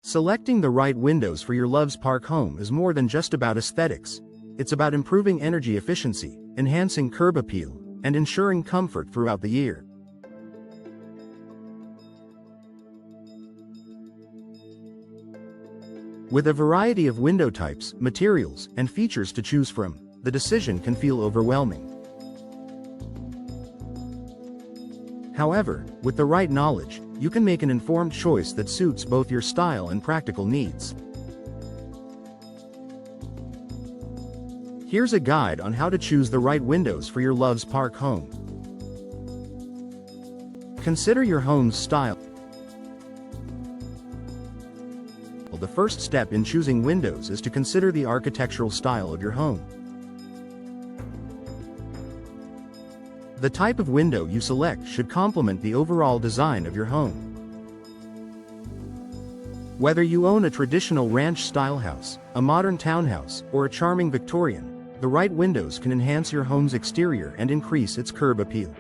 Selecting the right windows for your Loves Park home is more than just about aesthetics. It's about improving energy efficiency, enhancing curb appeal, and ensuring comfort throughout the year. With a variety of window types, materials, and features to choose from, the decision can feel overwhelming. However, with the right knowledge, you can make an informed choice that suits both your style and practical needs. Here's a guide on how to choose the right windows for your Loves Park home. Consider your home's style. The first step in choosing windows is to consider the architectural style of your home. The type of window you select should complement the overall design of your home. Whether you own a traditional ranch-style house, a modern townhouse, or a charming Victorian, the right windows can enhance your home's exterior and increase its curb appeal.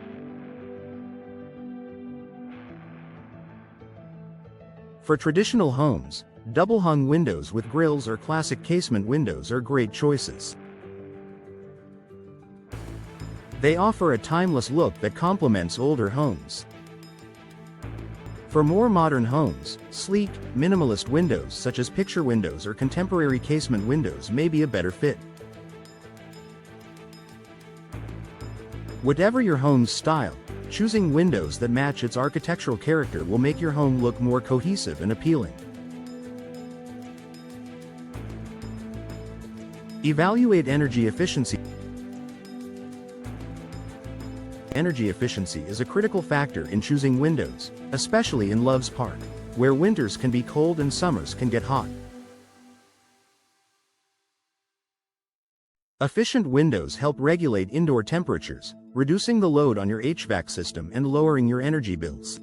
For traditional homes, double-hung windows with grilles or classic casement windows are great choices. They offer a timeless look that complements older homes. For more modern homes, sleek, minimalist windows such as picture windows or contemporary casement windows may be a better fit. Whatever your home's style, choosing windows that match its architectural character will make your home look more cohesive and appealing. Evaluate energy efficiency. Energy efficiency is a critical factor in choosing windows, especially in Loves Park, where winters can be cold and summers can get hot. Efficient windows help regulate indoor temperatures, reducing the load on your HVAC system and lowering your energy bills.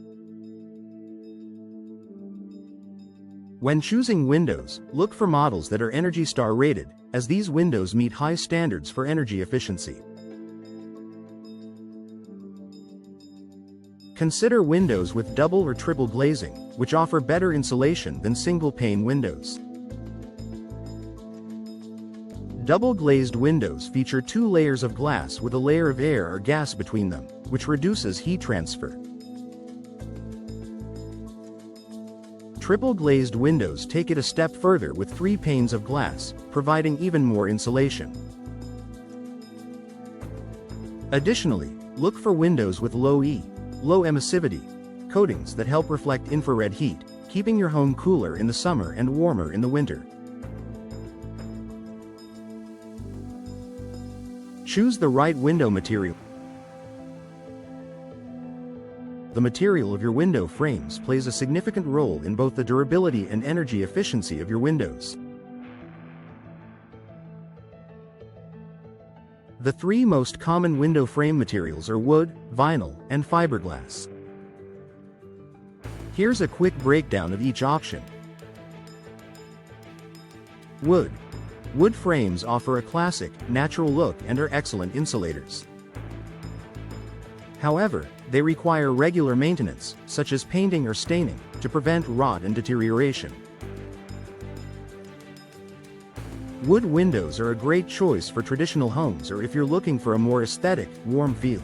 When choosing windows, look for models that are Energy Star rated, as these windows meet high standards for energy efficiency. Consider windows with double or triple glazing, which offer better insulation than single-pane windows. Double-glazed windows feature 2 layers of glass with a layer of air or gas between them, which reduces heat transfer. Triple-glazed windows take it a step further with 3 panes of glass, providing even more insulation. Additionally, look for windows with low emissivity coatings that help reflect infrared heat, keeping your home cooler in the summer and warmer in the winter. Choose the right window material. The material of your window frames plays a significant role in both the durability and energy efficiency of your windows. The 3 most common window frame materials are wood, vinyl, and fiberglass. Here's a quick breakdown of each option. Wood. Wood frames offer a classic, natural look and are excellent insulators. However, they require regular maintenance, such as painting or staining, to prevent rot and deterioration. Wood windows are a great choice for traditional homes or if you're looking for a more aesthetic, warm feel.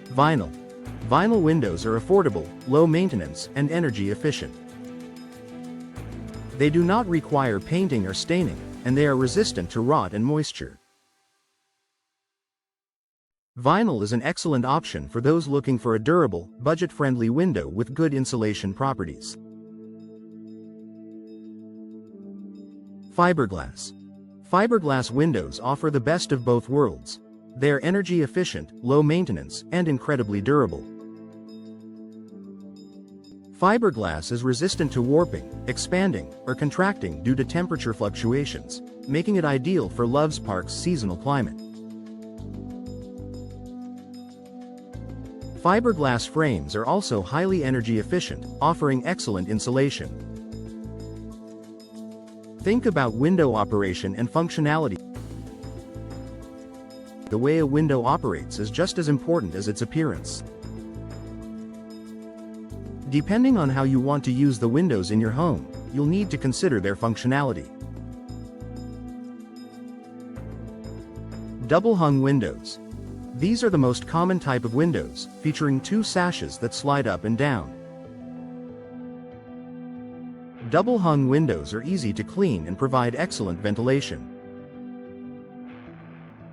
Vinyl. Vinyl windows are affordable, low maintenance, and energy efficient. They do not require painting or staining, and they are resistant to rot and moisture. Vinyl is an excellent option for those looking for a durable, budget-friendly window with good insulation properties. Fiberglass. Fiberglass windows offer the best of both worlds. They are energy efficient, low maintenance, and incredibly durable. Fiberglass is resistant to warping, expanding, or contracting due to temperature fluctuations, making it ideal for Loves Park's seasonal climate. Fiberglass frames are also highly energy efficient, offering excellent insulation. Think about window operation and functionality. The way a window operates is just as important as its appearance. Depending on how you want to use the windows in your home, you'll need to consider their functionality. Double-hung windows. These are the most common type of windows, featuring two sashes that slide up and down. Double-hung windows are easy to clean and provide excellent ventilation.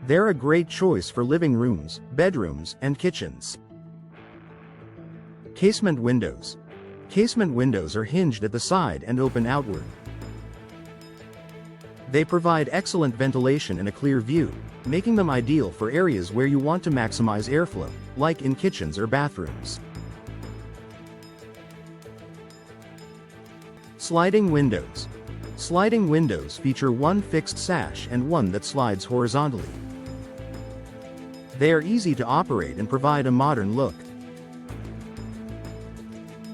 They're a great choice for living rooms, bedrooms, and kitchens. Casement windows. Casement windows are hinged at the side and open outward. They provide excellent ventilation and a clear view, making them ideal for areas where you want to maximize airflow, like in kitchens or bathrooms. Sliding windows. Sliding windows feature one fixed sash and one that slides horizontally. They are easy to operate and provide a modern look.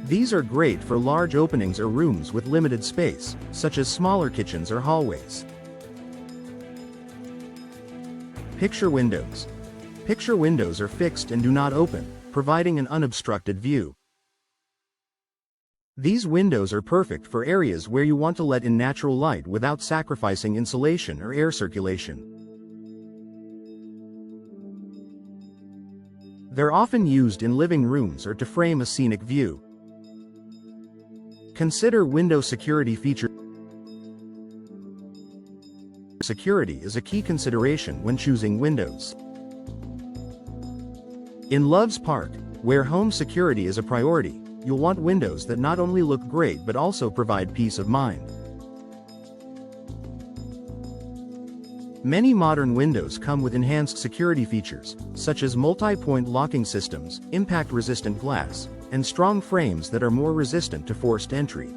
These are great for large openings or rooms with limited space, such as smaller kitchens or hallways. Picture windows. Picture windows are fixed and do not open, providing an unobstructed view. These windows are perfect for areas where you want to let in natural light without sacrificing insulation or air circulation. They're often used in living rooms or to frame a scenic view. Consider window security features. Security is a key consideration when choosing windows. In Love's Park, where home security is a priority, you'll want windows that not only look great but also provide peace of mind. Many modern windows come with enhanced security features, such as multi-point locking systems, impact-resistant glass, and strong frames that are more resistant to forced entry.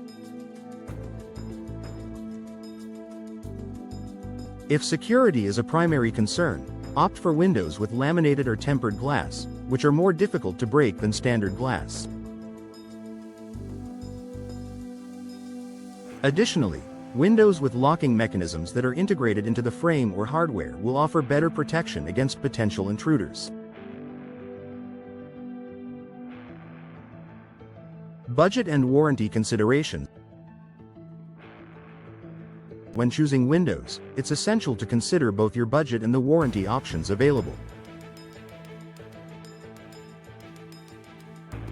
If security is a primary concern, opt for windows with laminated or tempered glass, which are more difficult to break than standard glass. Additionally, windows with locking mechanisms that are integrated into the frame or hardware will offer better protection against potential intruders. Budget and warranty considerations. When choosing windows, it's essential to consider both your budget and the warranty options available.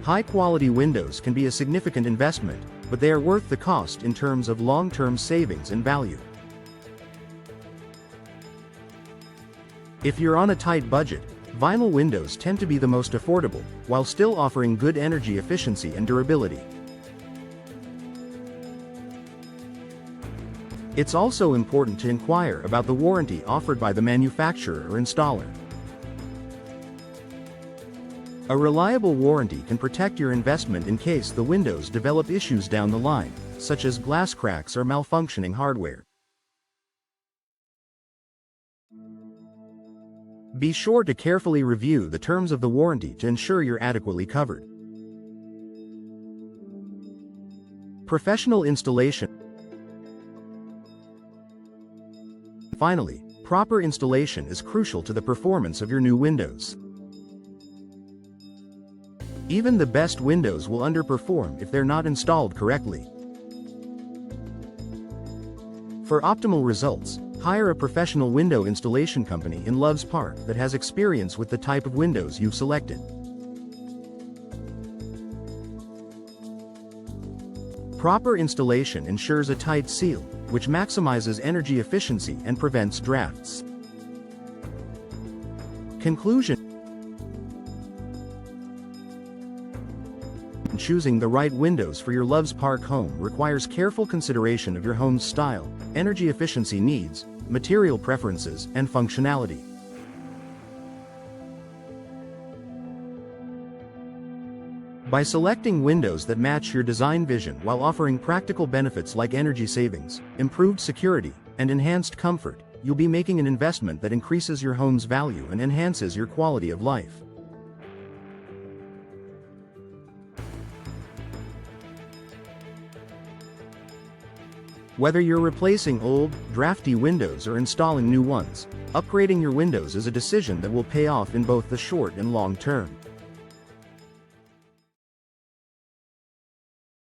High-quality windows can be a significant investment, but they are worth the cost in terms of long-term savings and value. If you're on a tight budget, vinyl windows tend to be the most affordable, while still offering good energy efficiency and durability. It's also important to inquire about the warranty offered by the manufacturer or installer. A reliable warranty can protect your investment in case the windows develop issues down the line, such as glass cracks or malfunctioning hardware. Be sure to carefully review the terms of the warranty to ensure you're adequately covered. Professional installation. Finally, proper installation is crucial to the performance of your new windows. Even the best windows will underperform if they're not installed correctly. For optimal results, hire a professional window installation company in Love's Park that has experience with the type of windows you've selected. Proper installation ensures a tight seal, which maximizes energy efficiency and prevents drafts. Conclusion. Choosing the right windows for your Love's Park home requires careful consideration of your home's style, energy efficiency needs, material preferences, and functionality. By selecting windows that match your design vision while offering practical benefits like energy savings, improved security, and enhanced comfort, you'll be making an investment that increases your home's value and enhances your quality of life. Whether you're replacing old, drafty windows or installing new ones, upgrading your windows is a decision that will pay off in both the short and long term.